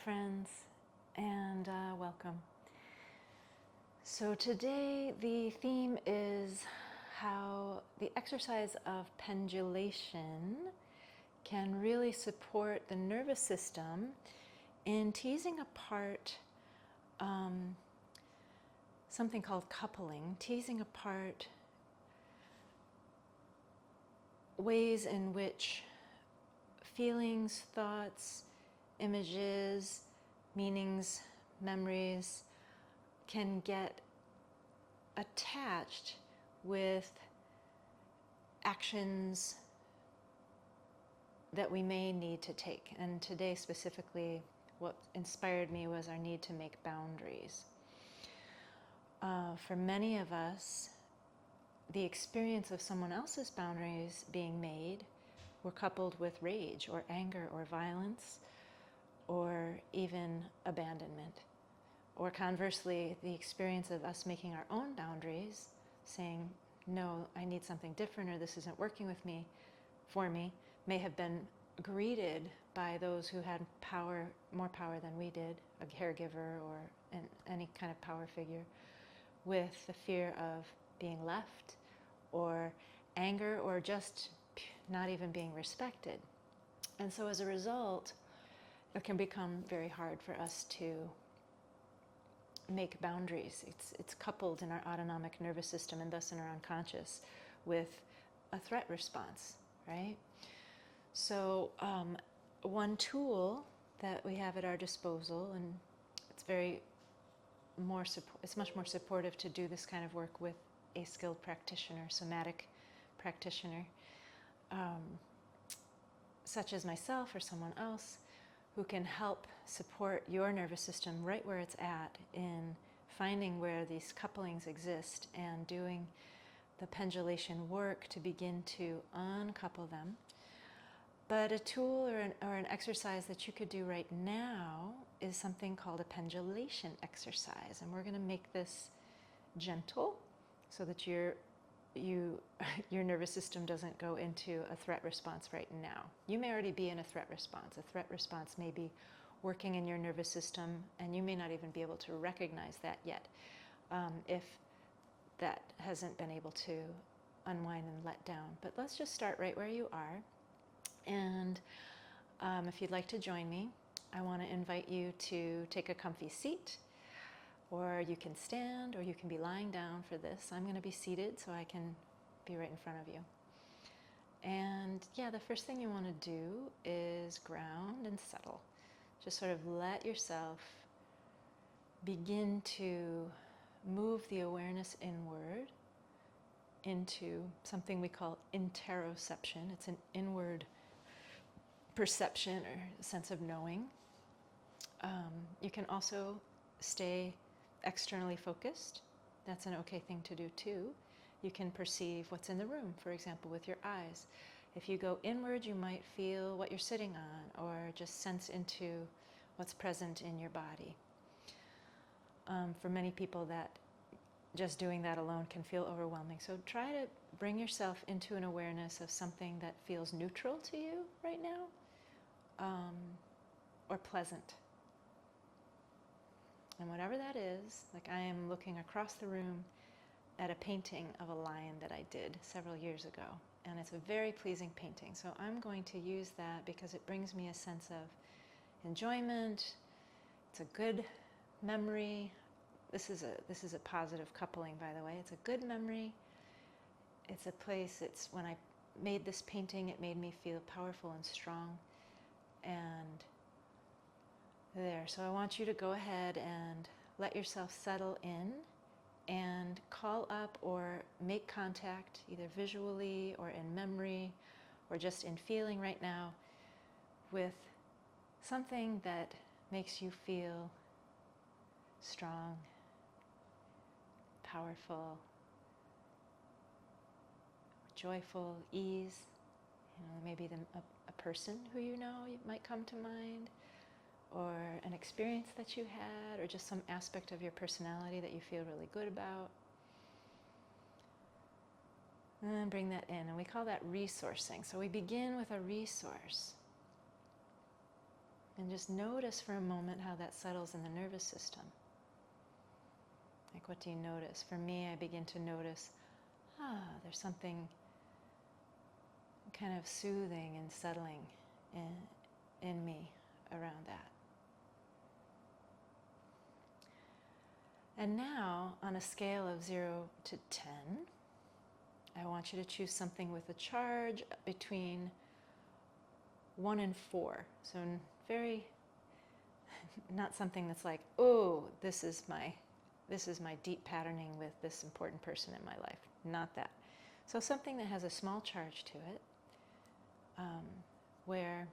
friends, and welcome. So today the theme is how the exercise of pendulation can really support the nervous system in teasing apart something called coupling, teasing apart ways in which feelings, thoughts, images, meanings, memories can get attached with actions that we may need to take. And today specifically, what inspired me was our need to make boundaries. For many of us, the experience of someone else's boundaries being made were coupled with rage or anger or violence or even abandonment. Or conversely, the experience of us making our own boundaries, saying, no, I need something different, or this isn't working with me, for me, may have been greeted by those who had power, more power than we did, a caregiver or any kind of power figure, with the fear of being left or anger or just not even being respected. And so as a result, it can become very hard for us to make boundaries. It's coupled in our autonomic nervous system and thus in our unconscious with a threat response, right? So one tool that we have at our disposal, and it's much more supportive to do this kind of work with a skilled practitioner, somatic practitioner, such as myself or someone else, who can help support your nervous system right where it's at in finding where these couplings exist and doing the pendulation work to begin to uncouple them. But a tool or an exercise that you could do right now is something called a pendulation exercise. And we're going to make this gentle so that your nervous system doesn't go into a threat response right now. You may already be in a threat response. A threat response may be working in your nervous system, and you may not even be able to recognize that yet if that hasn't been able to unwind and let down. But let's just start right where you are. And if you'd like to join me, I want to invite you to take a comfy seat, or you can stand, or you can be lying down for this. I'm going to be seated so I can be right in front of you. And yeah, the first thing you want to do is ground and settle. Just sort of let yourself begin to move the awareness inward into something we call interoception. It's an inward perception or sense of knowing. You can also stay externally focused. That's an okay thing to do too. You can perceive what's in the room, for example, with your eyes. If you go inward, you might feel what you're sitting on or just sense into what's present in your body. For many people, that just doing that alone can feel overwhelming. So try to bring yourself into an awareness of something that feels neutral to you right now, or pleasant. And whatever that is, like I am looking across the room at a painting of a lion that I did several years ago. And it's a very pleasing painting. So I'm going to use that because it brings me a sense of enjoyment. It's a good memory. This is a positive coupling, by the way. It's a good memory. It's a place, when I made this painting, it made me feel powerful and strong. And there, so I want you to go ahead and let yourself settle in and call up or make contact, either visually or in memory or just in feeling right now, with something that makes you feel strong, powerful, joyful, ease. Maybe a person who you know might come to mind, or an experience that you had, or just some aspect of your personality that you feel really good about. And then bring that in, and we call that resourcing. So we begin with a resource. And just notice for a moment how that settles in the nervous system. Like, what do you notice? For me, I begin to notice, there's something kind of soothing and settling in me around that. And now, on a scale of 0 to 10, I want you to choose something with a charge between 1 and 4. So very, not something that's like, oh, this is my deep patterning with this important person in my life. Not that. So something that has a small charge to it, where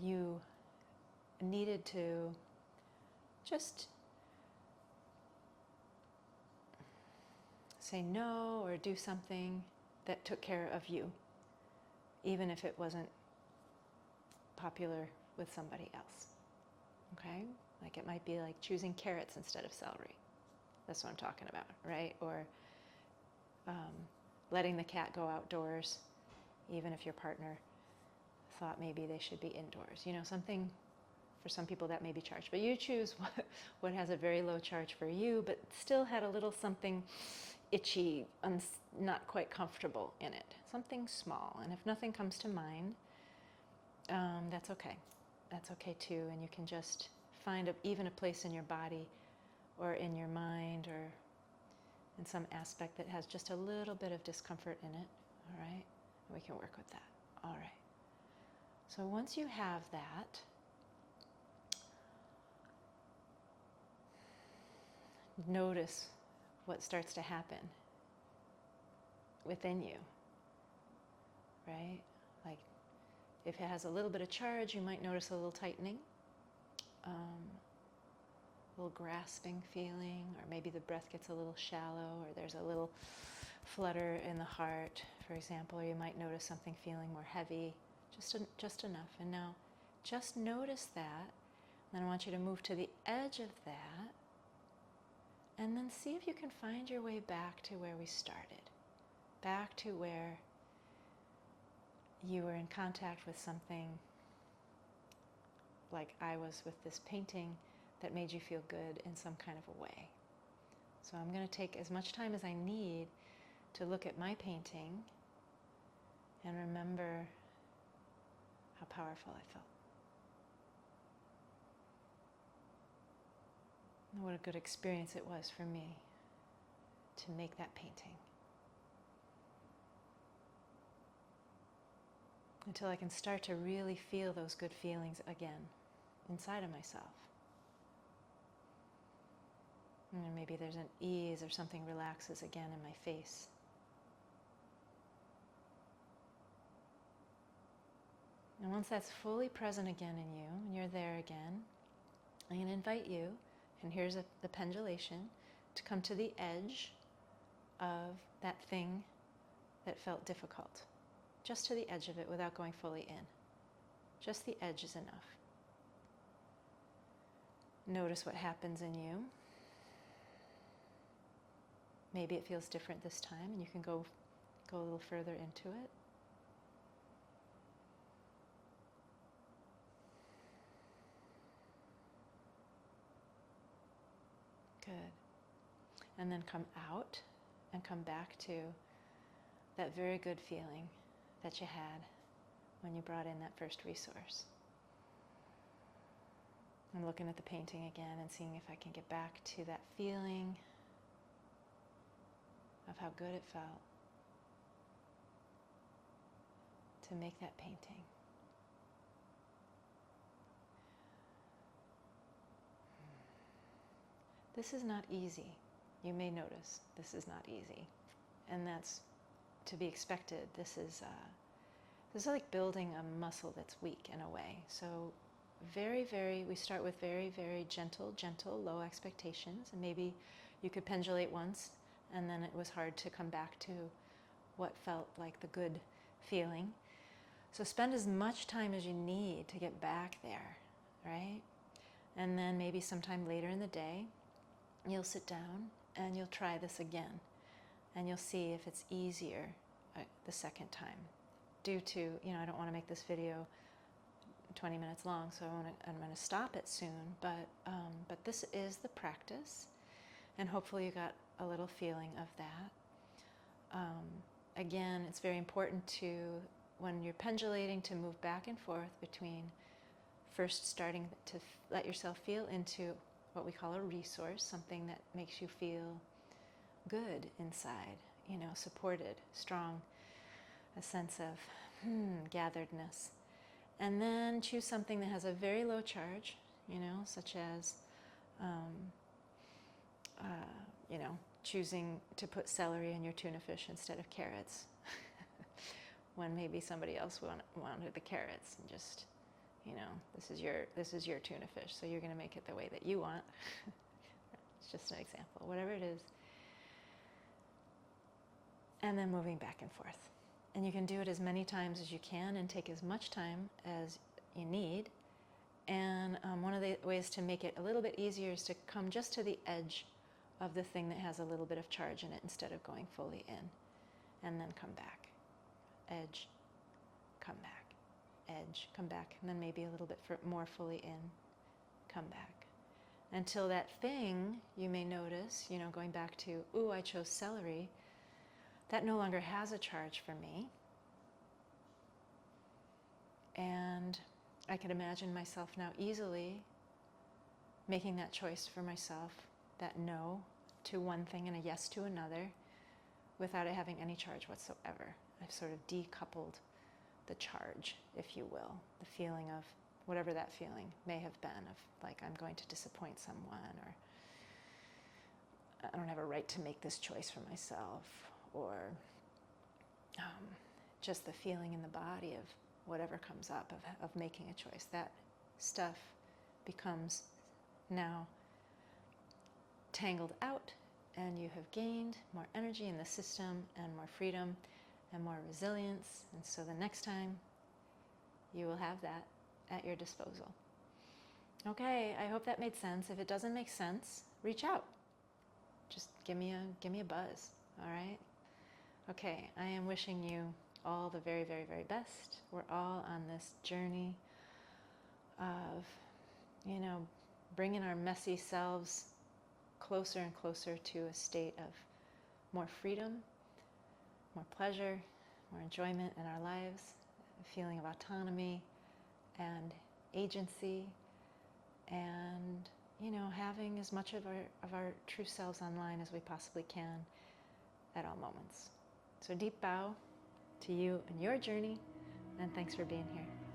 you needed to just say no or do something that took care of you, even if it wasn't popular with somebody else. Okay? Like, it might be like choosing carrots instead of celery. That's what I'm talking about, right? Or letting the cat go outdoors, even if your partner thought maybe they should be indoors. You know, something, for some people that may be charged. But you choose what has a very low charge for you, but still had a little something itchy, not quite comfortable in it. Something small. And if nothing comes to mind, that's okay. That's okay too. And you can just find even a place in your body or in your mind or in some aspect that has just a little bit of discomfort in it. All right? We can work with that. All right. So once you have that, notice what starts to happen within you, right? Like, if it has a little bit of charge, you might notice a little tightening, a little grasping feeling, or maybe the breath gets a little shallow, or there's a little flutter in the heart, for example, or you might notice something feeling more heavy, just enough. And now, just notice that. Then I want you to move to the edge of that, and then see if you can find your way back to where we started. Back to where you were in contact with something like I was with this painting that made you feel good in some kind of a way. So I'm going to take as much time as I need to look at my painting and remember how powerful I felt. And what a good experience it was for me to make that painting. Until I can start to really feel those good feelings again inside of myself. And then maybe there's an ease or something relaxes again in my face. And once that's fully present again in you, and you're there again, I'm going to invite you, and here's the pendulation, to come to the edge of that thing that felt difficult. Just to the edge of it without going fully in. Just the edge is enough. Notice what happens in you. Maybe it feels different this time, and you can go a little further into it. Good. And then come out and come back to that very good feeling that you had when you brought in that first resource. I'm looking at the painting again and seeing if I can get back to that feeling of how good it felt to make that painting. This is not easy. You may notice this is not easy. And that's to be expected. This is like building a muscle that's weak in a way. So we start with very, very gentle, low expectations. And maybe you could pendulate once, and then it was hard to come back to what felt like the good feeling. So spend as much time as you need to get back there, right? And then maybe sometime later in the day, you'll sit down and you'll try this again. And you'll see if it's easier the second time. Due to, I don't want to make this video 20 minutes long, so I'm going to stop it soon. But this is the practice, and hopefully you got a little feeling of that. Again, it's very important to, when you're pendulating, to move back and forth between first starting to let yourself feel into what we call a resource, something that makes you feel good inside, supported, strong, a sense of gatheredness. And then choose something that has a very low charge, such as, choosing to put celery in your tuna fish instead of carrots, when maybe somebody else wanted the carrots, and just, this is your tuna fish, so you're going to make it the way that you want. It's just an example, whatever it is. And then moving back and forth. And you can do it as many times as you can and take as much time as you need. And one of the ways to make it a little bit easier is to come just to the edge of the thing that has a little bit of charge in it instead of going fully in. And then come back. Edge, come back. Edge, come back. And then maybe a little bit more fully in, come back. Until that thing, you may notice, going back to, ooh, I chose celery, that no longer has a charge for me. And I can imagine myself now easily making that choice for myself, that no to one thing and a yes to another, without it having any charge whatsoever. I've sort of decoupled the charge, if you will, the feeling of whatever that feeling may have been, of like I'm going to disappoint someone, or I don't have a right to make this choice for myself, or just the feeling in the body of whatever comes up of making a choice. That stuff becomes now tangled out, and you have gained more energy in the system and more freedom and more resilience. And so the next time you will have that at your disposal. Okay, I hope that made sense. If it doesn't make sense, reach out. Just give me a buzz, all right? Okay, I am wishing you all the very, very, very best. We're all on this journey of, bringing our messy selves closer and closer to a state of more freedom, more pleasure, more enjoyment in our lives, a feeling of autonomy and agency, and having as much of our true selves online as we possibly can at all moments. So deep bow to you and your journey, and thanks for being here.